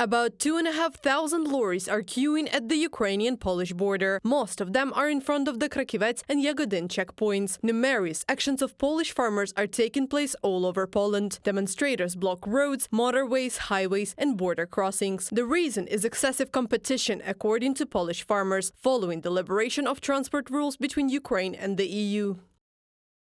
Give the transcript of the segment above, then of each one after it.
About 2,500 lorries are queuing at the Ukrainian-Polish border. Most of them are in front of the Krakivets and Yagodin checkpoints. Numerous actions of Polish farmers are taking place all over Poland. Demonstrators block roads, motorways, highways and border crossings. The reason is excessive competition, according to Polish farmers, following the liberation of transport rules between Ukraine and the EU.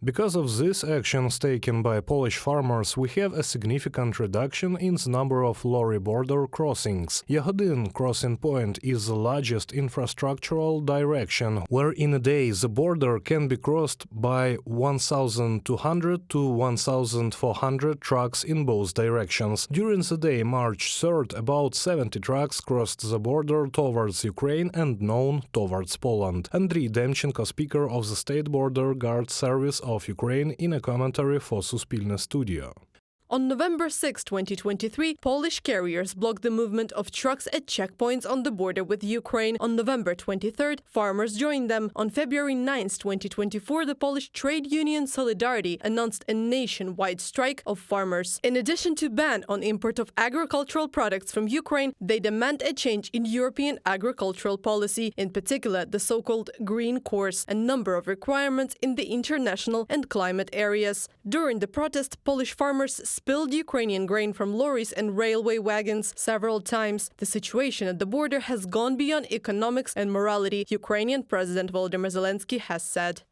Because of these actions taken by Polish farmers, we have a significant reduction in the number of lorry border crossings. Yagodin crossing point is the largest infrastructural direction, where in a day the border can be crossed by 1,200 to 1,400 trucks in both directions. During the day, March 3rd, about 70 trucks crossed the border towards Ukraine and none towards Poland. Andriy Demchenko, speaker of the State Border Guard Service of Ukraine, in a commentary for Suspilne Studio. On November 6, 2023, Polish carriers blocked the movement of trucks at checkpoints on the border with Ukraine. On November 23, farmers joined them. On February 9, 2024, the Polish trade union Solidarity announced a nationwide strike of farmers. In addition to ban on import of agricultural products from Ukraine, they demand a change in European agricultural policy, in particular the so-called green course, a number of requirements in the international and climate areas. During the protest, Polish farmers spilled Ukrainian grain from lorries and railway wagons several times. The situation at the border has gone beyond economics and morality, Ukrainian President Volodymyr Zelensky has said.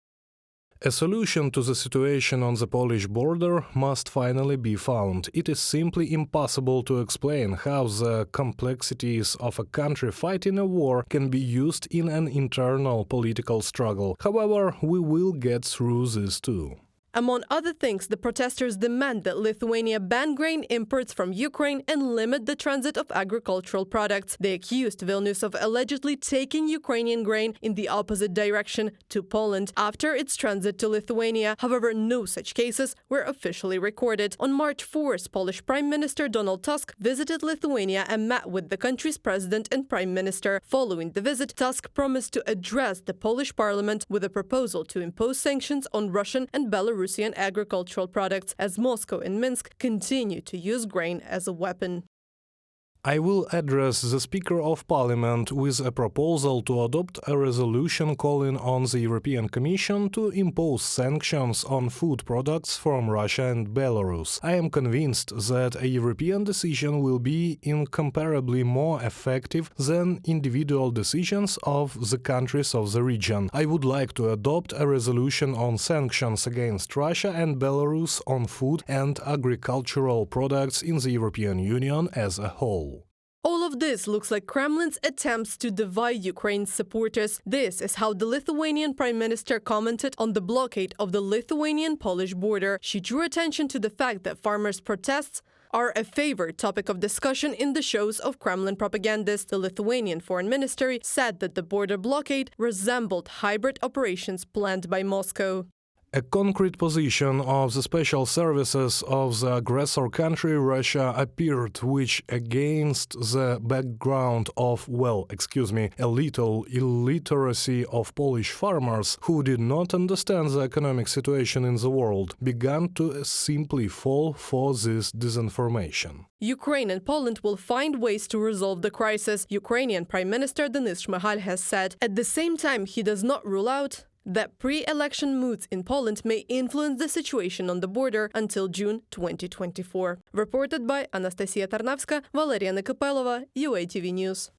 A solution to the situation on the Polish border must finally be found. It is simply impossible to explain how the complexities of a country fighting a war can be used in an internal political struggle. However, we will get through this too. Among other things, the protesters demand that Lithuania ban grain imports from Ukraine and limit the transit of agricultural products. They accused Vilnius of allegedly taking Ukrainian grain in the opposite direction to Poland after its transit to Lithuania. However, no such cases were officially recorded. On March 4th, Polish Prime Minister Donald Tusk visited Lithuania and met with the country's president and prime minister. Following the visit, Tusk promised to address the Polish parliament with a proposal to impose sanctions on Russian and Belarusian agricultural products, as Moscow and Minsk continue to use grain as a weapon. I will address the Speaker of Parliament with a proposal to adopt a resolution calling on the European Commission to impose sanctions on food products from Russia and Belarus. I am convinced that a European decision will be incomparably more effective than individual decisions of the countries of the region. I would like to adopt a resolution on sanctions against Russia and Belarus on food and agricultural products in the European Union as a whole. All of this looks like Kremlin's attempts to divide Ukraine's supporters. This is how the Lithuanian Prime Minister commented on the blockade of the Lithuanian-Polish border. She drew attention to the fact that farmers' protests are a favorite topic of discussion in the shows of Kremlin propagandists. The Lithuanian Foreign Ministry said that the border blockade resembled hybrid operations planned by Moscow. A concrete position of the special services of the aggressor country Russia appeared, which against the background of, a little illiteracy of Polish farmers who did not understand the economic situation in the world, began to simply fall for this disinformation. Ukraine and Poland will find ways to resolve the crisis, Ukrainian Prime Minister Denis Shmyhal has said. At the same time, he does not rule out that pre-election moods in Poland may influence the situation on the border until June 2024. Reported by Anastasia Tarnavska, Valeria Nekopelova, UATV News.